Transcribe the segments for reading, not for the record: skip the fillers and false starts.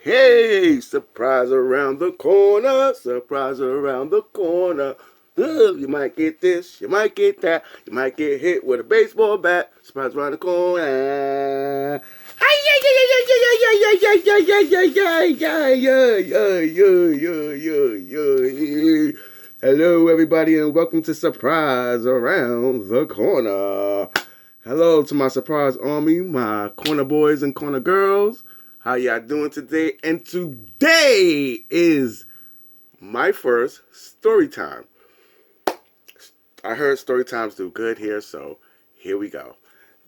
Hey, surprise around the corner, surprise around the corner. You might get this, you might get that, you might get hit with a baseball bat. Surprise around the corner. Hello, everybody, and welcome to Surprise Around the Corner. Hello to my surprise army, my corner boys and corner girls. How y'all doing today? And today is my first story time. I heard story times do good here, so here we go.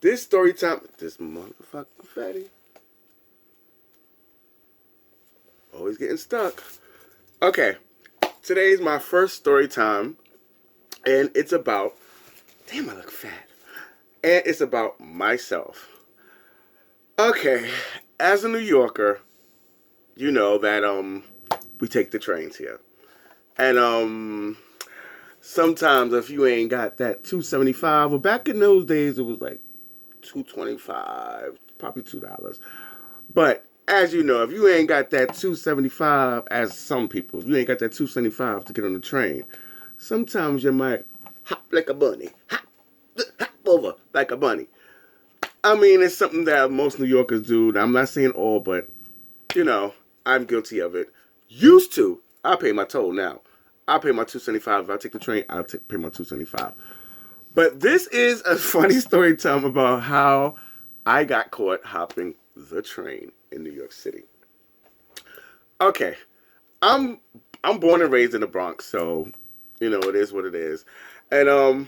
This story time, this motherfucking fatty, always getting stuck. Okay, today's my first story time, and it's about, damn, I look fat, and it's about myself. Okay, as a New Yorker, you know that we take the trains here. And sometimes if you ain't got that 275, well, back in those days it was like 225, probably $2. But as you know, if you ain't got that 275, as some people, if you ain't got that 275 to get on the train, sometimes you might hop like a bunny, hop over like a bunny. I mean, it's something that most New Yorkers do. I'm not saying all, but, you know, I'm guilty of it. Used to. I pay my toll now. I pay my 275. If I take the train, pay my 275. But this is a funny story time about how I got caught hopping the train in New York City. Okay. I'm born and raised in the Bronx, so, you know, it is what it is. And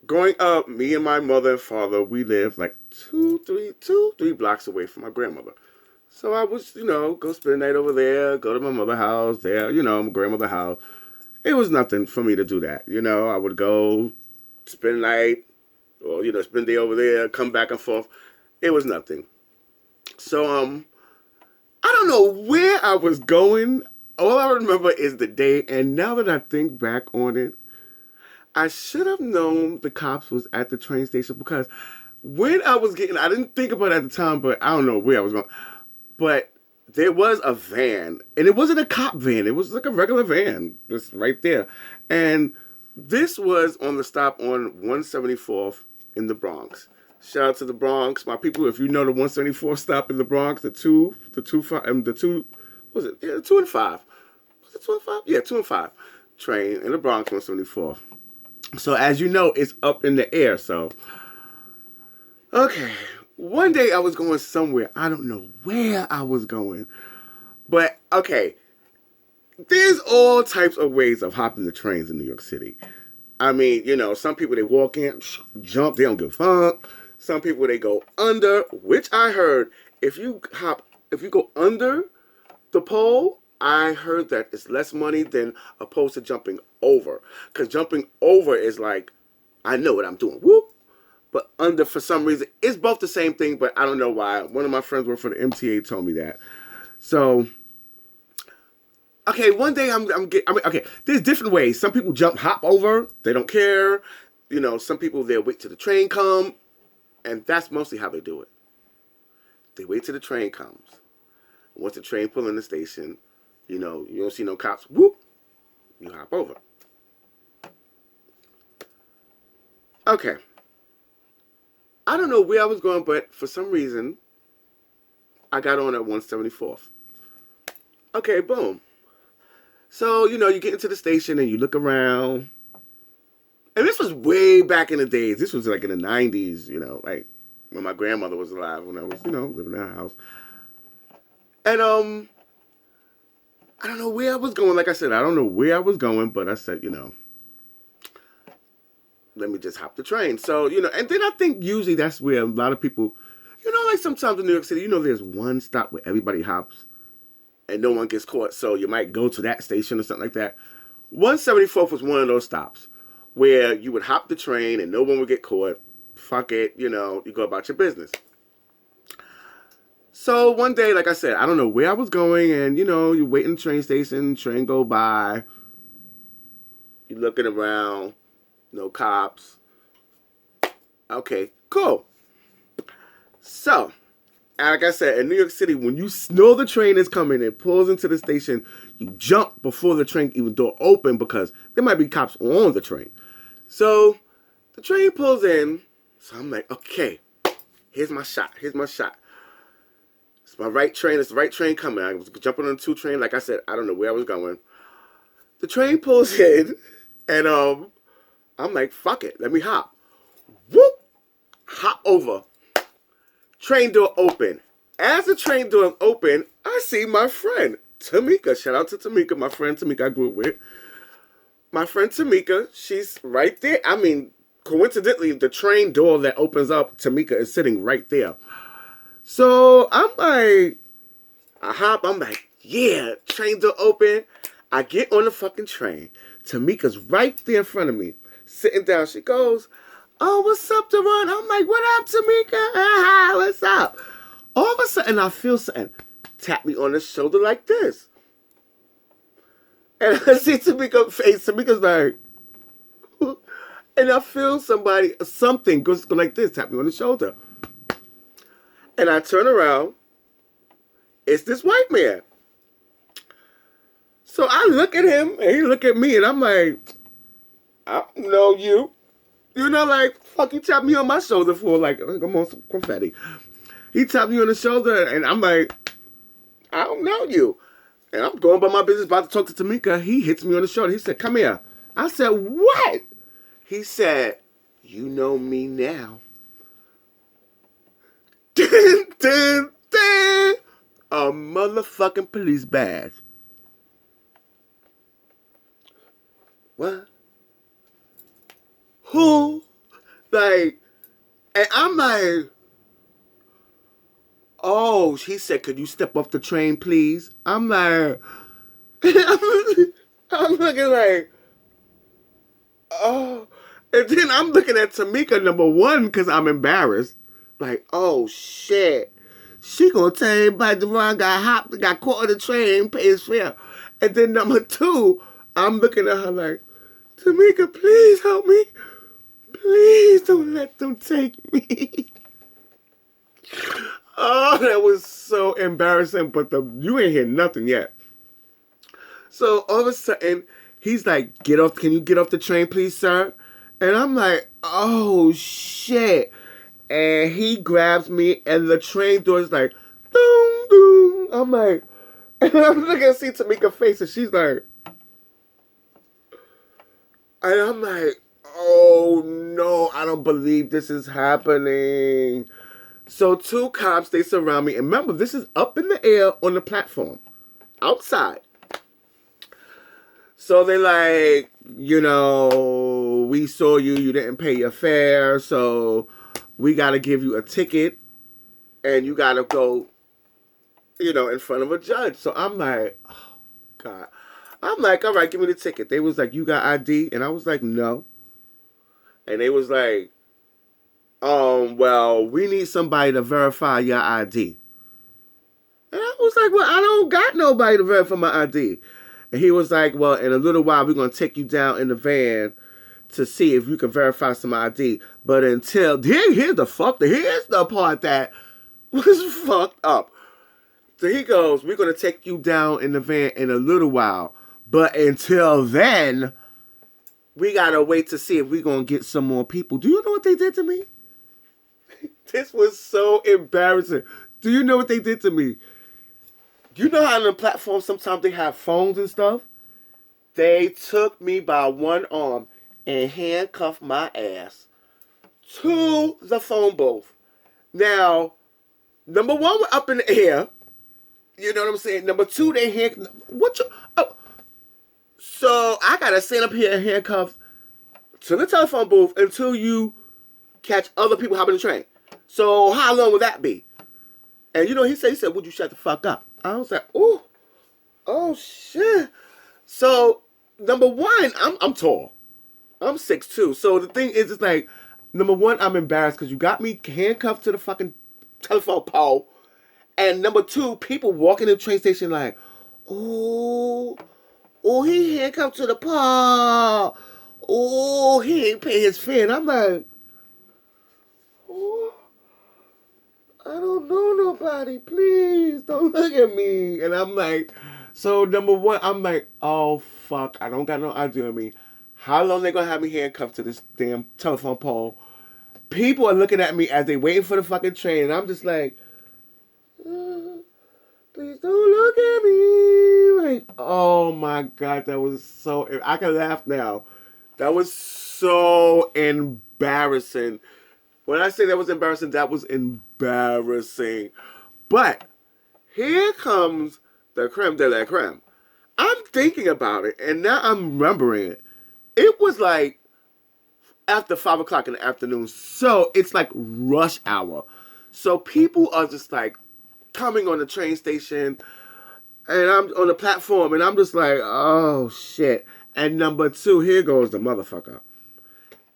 growing up, me and my mother and father, we lived like two, three blocks away from my grandmother. So I was, go spend the night over there, go to my mother's house there, my grandmother's house. It was nothing for me to do that. I would go spend the night or, spend the day over there, come back and forth. It was nothing. So, I don't know where I was going. All I remember is the day. And now that I think back on it, I should have known the cops was at the train station because when I didn't think about it at the time, but I don't know where I was going. But there was a van, and it wasn't a cop van. It was like a regular van, just right there. And this was on the stop on 174th in the Bronx. Shout out to the Bronx, my people. If you know the 174th stop in the Bronx, the two, was it? Yeah, the 2 and 5. Was it 2 and 5? Yeah, 2 and 5 train in the Bronx, 174th. So as you know, it's up in the air. So, okay. One day I was going somewhere. I don't know where I was going. But, okay. There's all types of ways of hopping the trains in New York City. I mean, some people, they walk in, jump, they don't give a fuck. Some people, they go under, which I heard, if you go under the pole, I heard that it's less money than opposed to jumping over. Because jumping over is like, I know what I'm doing. Whoop. But under, for some reason, it's both the same thing, but I don't know why. One of my friends worked for the MTA told me that. So, okay, one day okay, there's different ways. Some people hop over. They don't care. Some people, they'll wait till the train come. And that's mostly how they do it. They wait till the train comes. Once the train pulls in the station, you don't see no cops. Whoop, you hop over. Okay. I don't know where I was going, but for some reason, I got on at 174th. Okay, boom. So, you get into the station and you look around. And this was way back in the days. This was like in the 90s, like when my grandmother was alive, when I was, living in her house. And, I don't know where I was going. Like I said, I don't know where I was going, but I said, let me just hop the train. So, and then I think usually that's where a lot of people, like sometimes in New York City, there's one stop where everybody hops and no one gets caught. So you might go to that station or something like that. 174th was one of those stops where you would hop the train and no one would get caught. Fuck it, you go about your business. So one day, like I said, I don't know where I was going, and you wait in the train station, train go by, you looking around, no cops. Okay, cool. So like I said, in New York City, when you know the train is coming and pulls into the station, you jump before the train even door open because there might be cops on the train. So the train pulls in. So I'm like, okay, here's my shot. Here's my shot. It's my right train. It's the right train coming. I was jumping on the 2 train. Like I said, I don't know where I was going. The train pulls in, and I'm like, fuck it. Let me hop. Whoop. Hop over. Train door open. As the train door open, I see my friend, Tamika. Shout out to Tamika, my friend Tamika I grew up with. My friend Tamika, she's right there. I mean, coincidentally, the train door that opens up, Tamika is sitting right there. So I'm like, I hop, I'm like, yeah, train door open. I get on the fucking train. Tamika's right there in front of me, sitting down. She goes, oh, what's up, Deron? I'm like, what up, Tamika? What's up? All of a sudden, I feel something tap me on the shoulder like this. And I see Tamika's face. Tamika's like, and I feel something goes like this, tap me on the shoulder. And I turn around. It's this white man. So I look at him, and he look at me, and I'm like, I don't know you. You know, like, fuck, you tapped me on my shoulder for, like, I'm on some confetti. He tapped me on the shoulder, and I'm like, I don't know you. And I'm going about my business, about to talk to Tamika. He hits me on the shoulder. He said, come here. I said, what? He said, you know me now. Dun, dun, dun. A motherfucking police badge. What? Who? Like, and I'm like, oh, he said, could you step off the train, please? I'm like, I'm looking like, oh. And then I'm looking at Tamika, number one, because I'm embarrassed. Like, oh, shit. She gonna tell everybody Deron got caught on the train, pay his fare. And then number two, I'm looking at her like, Tamika, please help me. Please don't let them take me. Oh, that was so embarrassing. But you ain't hear nothing yet. So all of a sudden, he's like, can you get off the train, please, sir? And I'm like, oh, shit. And he grabs me, and the train door is like, doom, doom. I'm like, and I'm looking to see Tamika's face, and she's like, and I'm like, oh, no, I don't believe this is happening. So 2 cops, they surround me. And remember, this is up in the air on the platform, outside. So they like, you know, we saw you. You didn't pay your fare. So we got to give you a ticket. And you got to go, you know, in front of a judge. So I'm like, oh, God. I'm like, all right, give me the ticket. They was like, you got ID? And I was like, no. And they was like, well, we need somebody to verify your ID. And I was like, well, I don't got nobody to verify my ID. And he was like, well, in a little while, we're going to take you down in the van to see if you can verify some ID. But until, here's the part that was fucked up. So he goes, we're going to take you down in the van in a little while. But until then, we got to wait to see if we're going to get some more people. Do you know what they did to me? This was so embarrassing. Do you know what they did to me? You know how on the platform sometimes they have phones and stuff? They took me by one arm and handcuffed my ass to the phone booth. Now, number one, we're up in the air. You know what I'm saying? Number two, they so I gotta stand up here and handcuff to the telephone booth until you catch other people hopping the train. So how long would that be? And you know, he said, would you shut the fuck up? I was like, ooh, oh shit. So number one, I'm tall. I'm 6'2". So the thing is, it's like, number one, I'm embarrassed because you got me handcuffed to the fucking telephone pole. And number two, people walking to the train station like, ooh, he handcuffed to the pole. Ooh, he ain't pay his fare. And I'm like, ooh. I don't know nobody. Please don't look at me. And I'm like, so number one, I'm like, oh fuck, I don't got no idea on me. How long they gonna have me handcuffed to this damn telephone pole? People are looking at me as they waiting for the fucking train, and I'm just like, please don't look at me. Like, oh my god, that was so. I can laugh now. That was so embarrassing. When I say that was embarrassing, that was embarrassing. But here comes the creme de la creme. I'm thinking about it, and now I'm remembering it. It was like after 5 o'clock in the afternoon, so it's like rush hour. So people are just like coming on the train station, and I'm on the platform, and I'm just like, oh shit. And number two, here goes the motherfucker.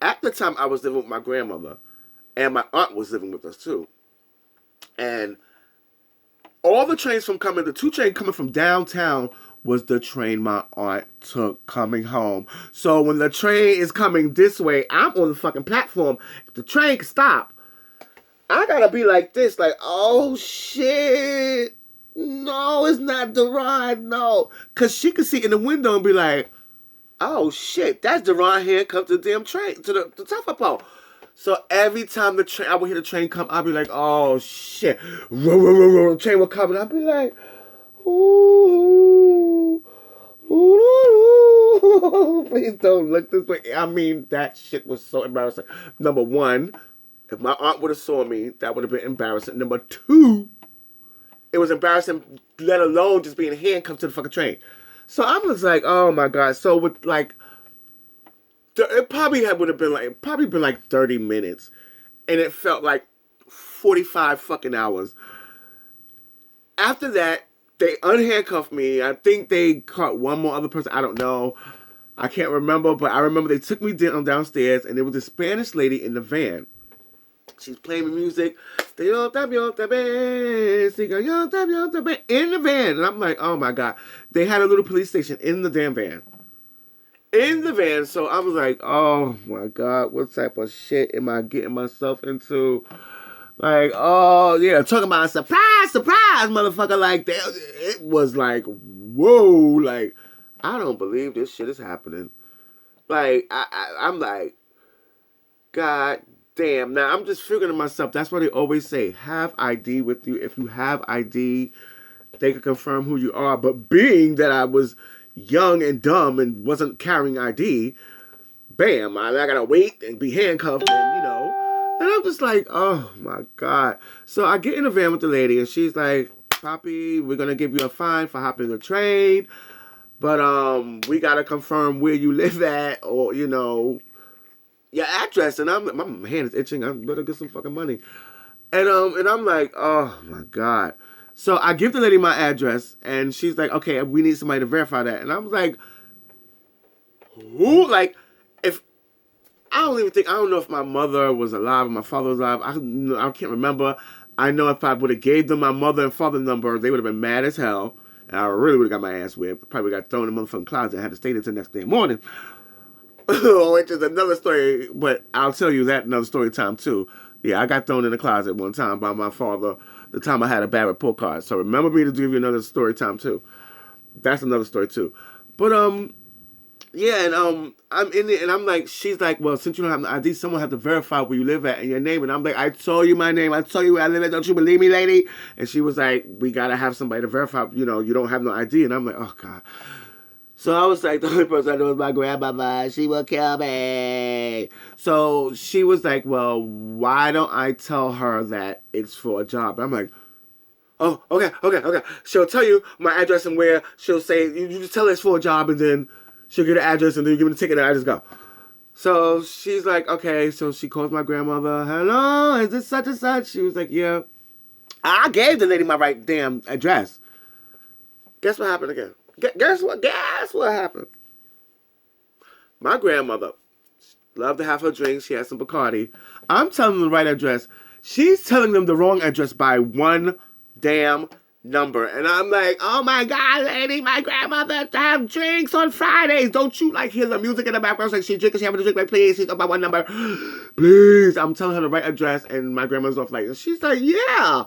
At the time, I was living with my grandmother, and my aunt was living with us too. And all the trains the 2 trains coming from downtown was the train my aunt took coming home. So when the train is coming this way, I'm on the fucking platform. If the train can stop, I gotta be like this, like, oh shit. No, it's not Deron, no. Cause she could see in the window and be like, oh shit, that's Deron here comes to the damn train, to the telephone pole. So every time I would hear the train come, I'd be like, oh shit. The train would come and I'd be like, ooh, ooh, ooh. Please don't look this way. I mean, that shit was so embarrassing. Number one, if my aunt would have saw me, that would have been embarrassing. Number two, it was embarrassing, let alone just being handcuffed to the fucking train. So I was like, oh my god. So with like, it probably would have been like 30 minutes, and it felt like 45 fucking hours. After that, they unhandcuffed me. I think they caught one more other person. I don't know. I can't remember, but I remember they took me downstairs, and there was a Spanish lady in the van. She's playing music in the van, and I'm like, oh my god. They had a little police station in the damn van. So I was like, oh my god, what type of shit am I getting myself into? Like, oh yeah, talking about surprise, motherfucker. Like, it was like, whoa, like, I don't believe this shit is happening. Like, I'm like, god damn. Now I'm just figuring to myself, that's why they always say, have ID with you. If you have ID, they can confirm who you are. But being that I was young and dumb and wasn't carrying ID, bam, I gotta wait and be handcuffed, and and I'm just like, oh my god. So I get in the van with the lady, and she's like, Poppy, we're gonna give you a fine for hopping the train, but we gotta confirm where you live at, or your address. And my hand is itching. I better get some fucking money. And I'm like, oh my god. So I give the lady my address, and she's like, okay, we need somebody to verify that. And I was like, who? Like, I don't know if my mother was alive or my father was alive. I can't remember. I know if I would have gave them my mother and father number, they would have been mad as hell. And I really would have got my ass whipped. Probably got thrown in the motherfucking closet and had to stay there until the next day morning. Which is another story, but I'll tell you that another story time too. Yeah, I got thrown in the closet one time by my father the time I had a bad report card. So remember me to give you another story time too. That's another story too. But yeah, and I'm in there, and I'm like, she's like, well, since you don't have an ID, someone have to verify where you live at and your name. And I'm like, I told you my name. I told you where I live at. Don't you believe me, lady? And she was like, we gotta have somebody to verify. You don't have no ID. And I'm like, oh god. So I was like, the only person I know is my grandmama. She will kill me. So she was like, well, why don't I tell her that it's for a job? And I'm like, oh, okay. She'll tell you my address and where. She'll say, you just tell her it's for a job, and then she'll get an address, and then you give me the ticket, and I just go. So she's like, okay. So she calls my grandmother. Hello, is this such and such? She was like, yeah. I gave the lady my right damn address. Guess what happened again? Guess what happened? My grandmother loved to have her drinks. She had some Bacardi. I'm telling them the right address. She's telling them the wrong address by one damn number. And I'm like, oh my God, lady, my grandmother have drinks on Fridays. Don't you like hear the music in the background? It's like, she drinking, she having a drink, like, please, she's about one number. Please. I'm telling her the right address, and my grandma's off like, she's like, yeah,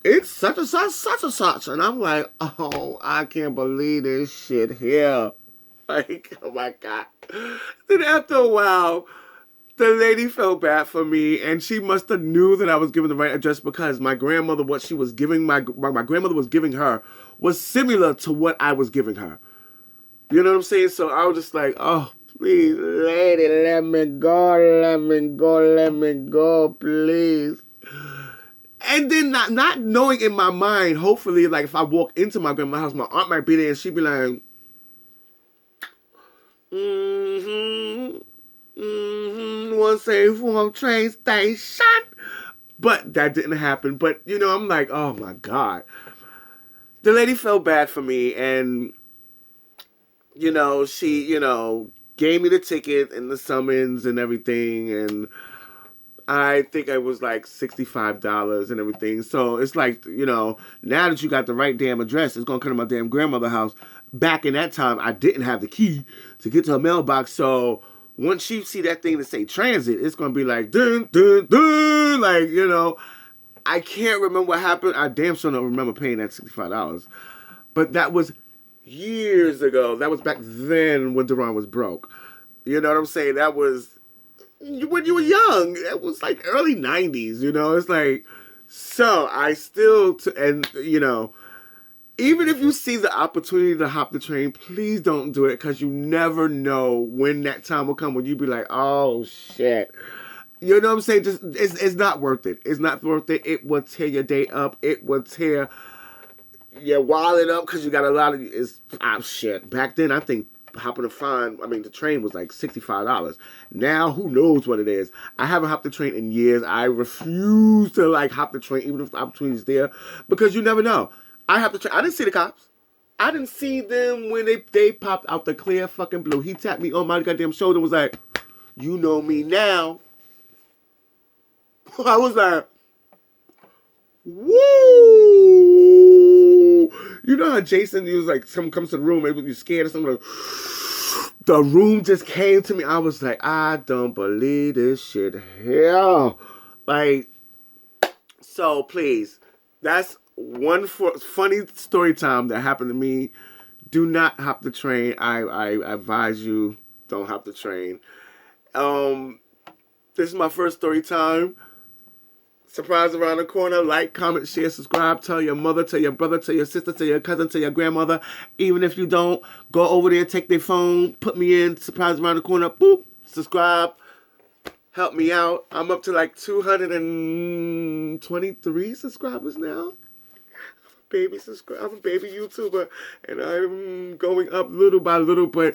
it's such and such, such and such. And I'm like, oh, I can't believe this shit here. Like, oh my God. Then after a while, the lady felt bad for me, and she must have knew that I was giving the right address, because my grandmother, what she was giving my grandmother was giving her, was similar to what I was giving her. You know what I'm saying? So I was just like, oh, please, lady, let me go, let me go, let me go, please. And then not knowing in my mind, hopefully, like if I walk into my grandma's house, my aunt might be there, and she'd be like, one safe from train station. But that didn't happen. But, you know, I'm like, oh my God. The lady felt bad for me, and, you know, she, you know, gave me the ticket and the summons and everything, and I think it was like $65 and everything. So it's like, you know, now that you got the right damn address, it's going to come to my damn grandmother's house. Back in that time, I didn't have the key to get to her mailbox. So once she see that thing that say transit, it's going to be like, dun, dun, dun. Like, you know, I can't remember what happened. I damn sure don't remember paying that $65. But that was years ago. That was back then when Duran was broke. You know what I'm saying? That was when you were young. It was like early 90s, you know? It's like, so I still, and you know, even if you see the opportunity to hop the train, please don't do it, because you never know when that time will come when you be like, oh shit. You know what I'm saying? Just it's not worth it. It's not worth it. It will tear your day up. It will tear your wallet up, because you got a lot of shit. Back then, I think hopping the train was like $65. Now, who knows what it is? I haven't hopped the train in years. I refuse to like hop the train, even if the opportunity is there, because you never know. I have the train. I didn't see the cops. I didn't see them when they popped out the clear fucking blue. He tapped me on my goddamn shoulder and was like, you know me now. I was like, woo! You know how Jason, he was like, someone comes to the room, maybe you're scared or something. Like, the room just came to me. I was like, I don't believe this shit here. Like, so please, that's one funny story time that happened to me. Do not hop the train. I advise you, don't hop the train. This is my first story time. Surprise around the corner. Like, comment, share, subscribe. Tell your mother, tell your brother, tell your sister, tell your cousin, tell your grandmother. Even if you don't, go over there, take their phone, put me in. Surprise around the corner. Boop. Subscribe. Help me out. I'm up to like 223 subscribers now. I'm a baby YouTuber, and I'm going up little by little. But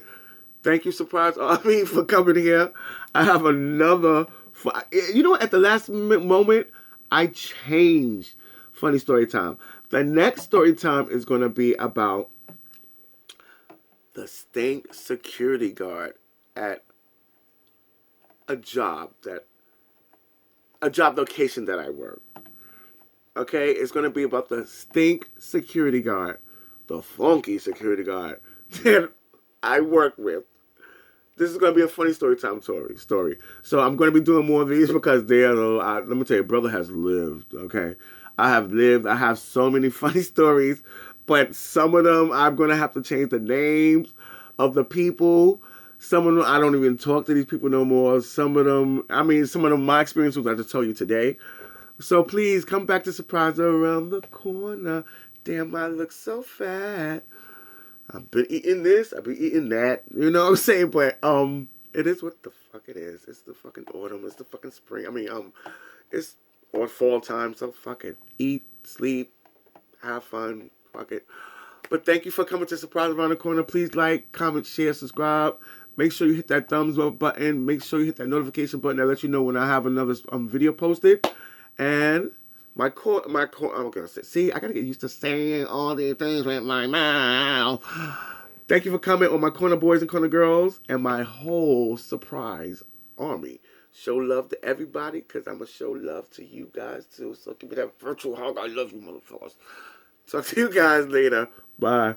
thank you, Surprise Army, for coming here. I have another. You know, at the last moment, I changed funny story time. The next story time is going to be about the stink security guard at a job location that I work. Okay, it's going to be about the stink security guard, the funky security guard that I work with. This is going to be a funny story time story. So I'm going to be doing more of these, because let me tell you, brother has lived, okay? I have lived. I have so many funny stories, but some of them I'm going to have to change the names of the people. Some of them, I don't even talk to these people no more. Some of them, my experience was I just tell you today. So please come back to Surprise Around the Corner. Damn, I look so fat. I've been eating this, I've been eating that. You know what I'm saying? But it is what the fuck it is. It's the fucking autumn. It's the fucking spring. It's or fall time. So fuck it. Eat, sleep, have fun. Fuck it. But thank you for coming to Surprise Around the Corner. Please like, comment, share, subscribe. Make sure you hit that thumbs up button. Make sure you hit that notification button that lets you know when I have another video posted. And I'm gonna say, see, I gotta get used to saying all these things with my mouth. Thank you for coming on my corner boys and corner girls and my whole Surprise Army. Show love to everybody, because I'm gonna show love to you guys too. So give me that virtual hug. I love you, motherfuckers. Talk to you guys later. Bye.